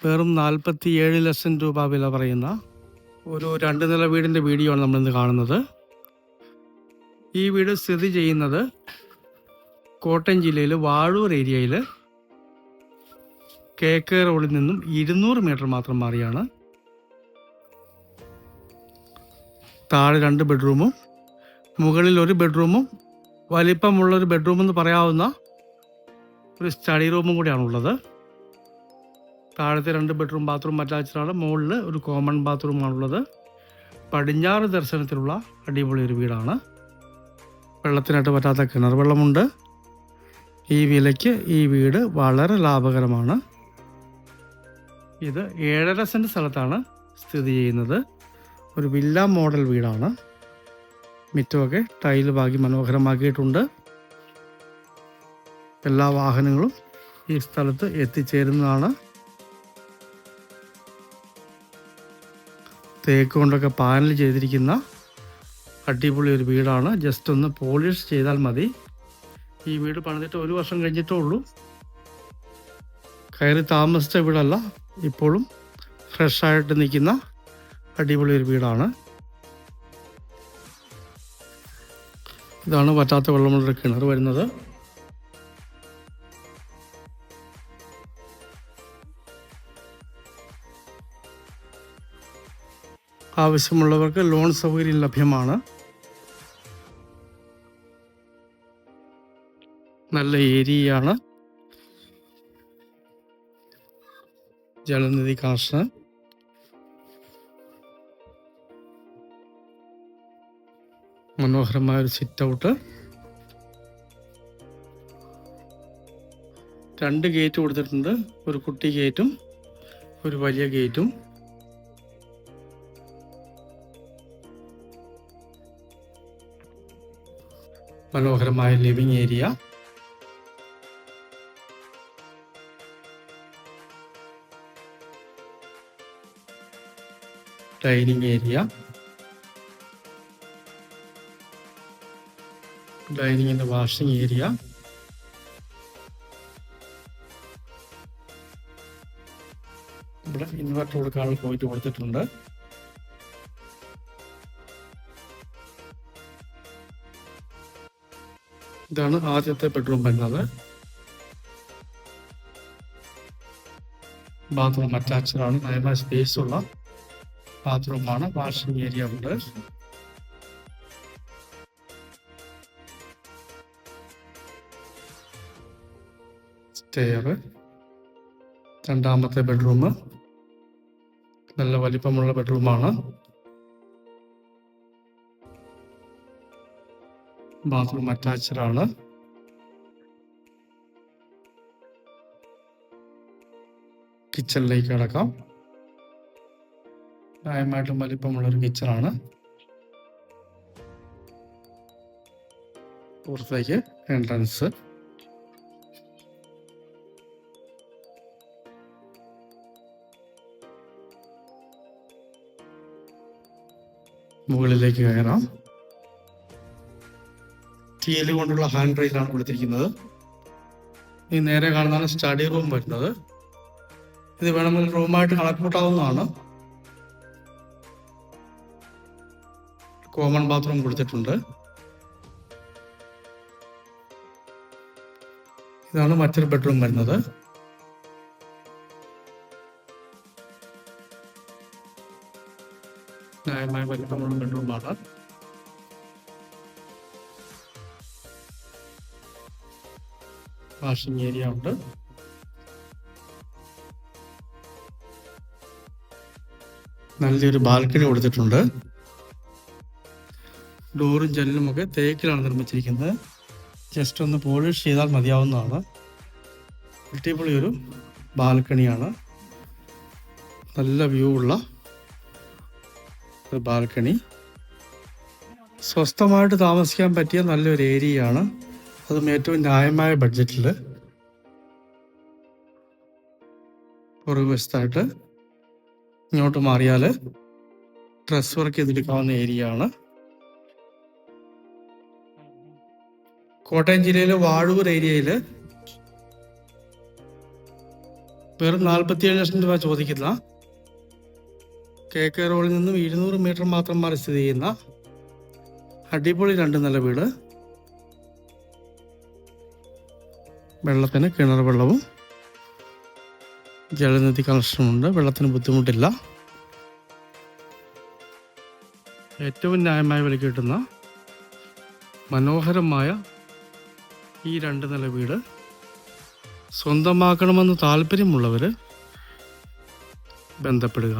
വെറും 47 ലക്ഷം രൂപ വില പറയുന്ന ഒരു 2 നില വീടിൻ്റെ വീഡിയോ ആണ് നമ്മളിന്ന് കാണുന്നത്. ഈ വീട് സ്ഥിതി ചെയ്യുന്നത് കോട്ടയം ജില്ലയിൽ വാഴൂർ ഏരിയയിൽ KK റോഡിൽ നിന്നും 200 മീറ്റർ മാത്രം മാറിയാണ്. താഴെ 2 ബെഡ്റൂമും മുകളിൽ 1 ബെഡ്റൂമും വലിപ്പമുള്ളൊരു ബെഡ്റൂം എന്ന് പറയാവുന്ന ഒരു സ്റ്റഡി റൂമും കൂടിയാണുള്ളത്. താഴത്തെ 2 ബെഡ്റൂം ബാത്റൂം അറ്റാച്ച്ഡാണ്. മുകളിൽ ഒരു കോമൺ ബാത്റൂമാണുള്ളത്. പടിഞ്ഞാറ് ദർശനത്തിലുള്ള അടിപൊളി ഒരു വീടാണ്. വെള്ളത്തിനായിട്ട് പറ്റാത്ത കിണർ വെള്ളമുണ്ട്. ഈ വിലയ്ക്ക് ഈ വീട് വളരെ ലാഭകരമാണ്. ഇത് 7.5 സെൻറ്റ് സ്ഥലത്താണ് സ്ഥിതി ചെയ്യുന്നത്. ഒരു വില്ല മോഡൽ വീടാണ്. മുറ്റമൊക്കെ ടൈല് പാകി മനോഹരമാക്കിയിട്ടുണ്ട്. എല്ലാ വാഹനങ്ങളും ഈ സ്ഥലത്ത് എത്തിച്ചേരുന്നതാണ്. തേക്ക് കൊണ്ടൊക്കെ പാനൽ ചെയ്തിരിക്കുന്ന അടിപൊളി ഒരു വീടാണ്. ജസ്റ്റ് ഒന്ന് പോളിഷ് ചെയ്താൽ മതി. ഈ വീട് പണിതിട്ട് 1 വർഷം കഴിഞ്ഞിട്ടേ ഉള്ളൂ. കയറി താമസിച്ച വീടല്ല, ഇപ്പോഴും ഫ്രഷായിട്ട് നിൽക്കുന്ന അടിപൊളി ഒരു വീടാണ്. ഇതാണ് വറ്റാത്ത വെള്ളമുള്ളൊരു കിണർ വരുന്നത്. ആവശ്യമുള്ളവർക്ക് ലോൺ സൗകര്യം ലഭ്യമാണ്. നല്ല ഏരിയയാണ്. ജലനിധി കണക്ഷൻ, മനോഹരമായ ഒരു സിറ്റ് ഔട്ട്, 2 ഗേറ്റ് കൊടുത്തിട്ടുണ്ട്. ഒരു കുട്ടി ഗേറ്റും ഒരു വലിയ ഗേറ്റും. മനോഹരമായ ലിവിംഗ് ഏരിയ, ഡൈനിങ് ഏരിയ, ഡൈനിങ്ങിൻ്റെ വാഷിംഗ് ഏരിയ, ഇവിടെ ഇൻവെർട്ടർ കൊടുക്കാനുള്ള പോയിന്റ് കൊടുത്തിട്ടുണ്ട്. ഇതാണ് ആദ്യത്തെ ബെഡ്റൂം വരുന്നത്. ബാത്റൂം അറ്റാച്ച്ഡാണ്. നയമായ സ്പേസ് ഉള്ള ബാത്റൂമാണ്. വാഷിംഗ് ഏരിയ ഉണ്ട്. സ്റ്റെയർ. രണ്ടാമത്തെ ബെഡ്റൂം നല്ല വലിപ്പമുള്ള ബെഡ്റൂമാണ്. ബാത്റൂം അറ്റാച്ച്ഡാണ്. കിച്ചണിലേക്ക് കടക്കാം. ന്യായമായിട്ടും വലിപ്പമുള്ളൊരു കിച്ചണാണ്. പുറത്തേക്ക് എൻട്രൻസ്. മുകളിലേക്ക് കയറാം. സ്റ്റീൽ കൊണ്ടുള്ള ഹാൻഡ് റെയിലാണ് കൊടുത്തിരിക്കുന്നത്. ഈ നേരെ കാണുന്നതാണ് സ്റ്റഡി റൂം വരുന്നത്. ഇത് വേണമെങ്കിൽ റൂമായിട്ട് കണക്കൂട്ടാവുന്നതാണ്. കോമൺ ബാത്റൂം കൊടുത്തിട്ടുണ്ട്. ഇതാണ് മറ്റൊരു ബെഡ്റൂം വരുന്നത്. ന്യായമായ വലിപ്പമുള്ള ബെഡ്റൂമാണ്. വാഷിംഗ് ഏരിയ ഉണ്ട്. നല്ലൊരു ബാൽക്കണി കൊടുത്തിട്ടുണ്ട്. ഡോറും ജനലും ഒക്കെ തേക്കിലാണ് നിർമ്മിച്ചിരിക്കുന്നത്. ജസ്റ്റ് ഒന്ന് പോളിഷ് ചെയ്താൽ മതിയാവുന്നതാണ്. അടിപൊളി ഒരു ബാൽക്കണിയാണ്. നല്ല വ്യൂ ഉള്ള ഒരു ബാൽക്കണി. സ്വസ്ഥമായിട്ട് താമസിക്കാൻ പറ്റിയ നല്ലൊരു ഏരിയയാണ്. അതും ഏറ്റവും ന്യായമായ ബഡ്ജറ്റിൽ. പുറകുവശത്തായിട്ട് ഇങ്ങോട്ട് മാറിയാൽ ഡ്രസ് വർക്ക് ചെയ്തെടുക്കാവുന്ന ഏരിയ ആണ്. കോട്ടയം ജില്ലയിലെ വാഴൂർ ഏരിയയിൽ വെറും 47 ലക്ഷം രൂപ ചോദിക്കുന്ന KK റോഡിൽ നിന്നും 200 മീറ്റർ മാത്രം മാറി സ്ഥിതി ചെയ്യുന്ന അടിപൊളി 2 നില വീട്. വെള്ളത്തിന് കിണർ വെള്ളവും ജലനിധി കണക്ഷനുമുണ്ട്. വെള്ളത്തിന് ബുദ്ധിമുട്ടില്ല. ഏറ്റവും ന്യായമായ വിലയ്ക്ക് കിട്ടുന്ന മനോഹരമായ ഈ 2 നില വീട് സ്വന്തമാക്കണമെന്ന് താല്പര്യമുള്ളവർ ബന്ധപ്പെടുക.